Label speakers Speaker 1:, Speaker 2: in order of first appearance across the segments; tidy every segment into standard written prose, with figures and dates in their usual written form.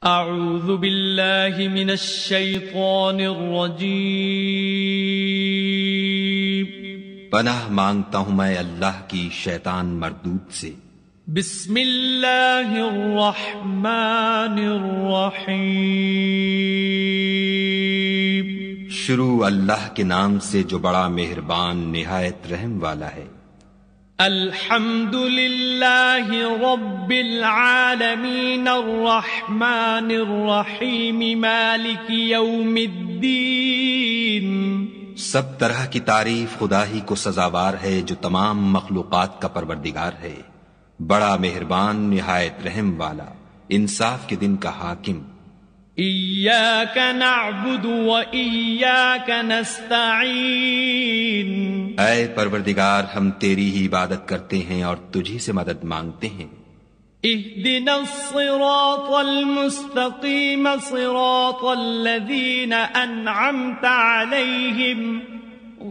Speaker 1: اعوذ باللہ من الشیطان الرجیم
Speaker 2: پناہ مانگتا ہوں میں اللہ کی شیطان مردود سے۔
Speaker 1: بسم اللہ الرحمن الرحیم
Speaker 2: شروع اللہ کے نام سے جو بڑا مہربان نہایت رحم والا ہے۔
Speaker 1: الحمد للہ رب العالمین الرحمن الرحیم مالک یوم الدین۔
Speaker 2: سب طرح کی تعریف خدا ہی کو سزاوار ہے جو تمام مخلوقات کا پروردگار ہے، بڑا مہربان نہایت رحم والا، انصاف کے دن کا حاکم۔
Speaker 1: ایاک نعبد و ایاک نستعین۔
Speaker 2: اے پروردگار ہم تیری ہی عبادت کرتے ہیں اور تجھی سے مدد مانگتے ہیں۔
Speaker 1: اہدنا الصراط المستقیم صراط الذین انعمت علیہم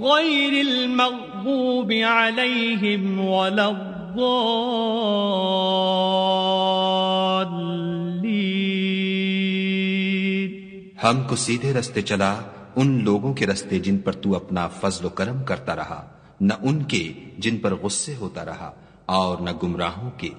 Speaker 1: غیر المغضوب علیہم ولا الضالین۔
Speaker 2: ہم کو سیدھے رستے چلا ان لوگوں کے رستے جن پر تو اپنا فضل و کرم کرتا رہا، نہ ان کے جن پر غصے ہوتا رہا، اور نہ گمراہوں کے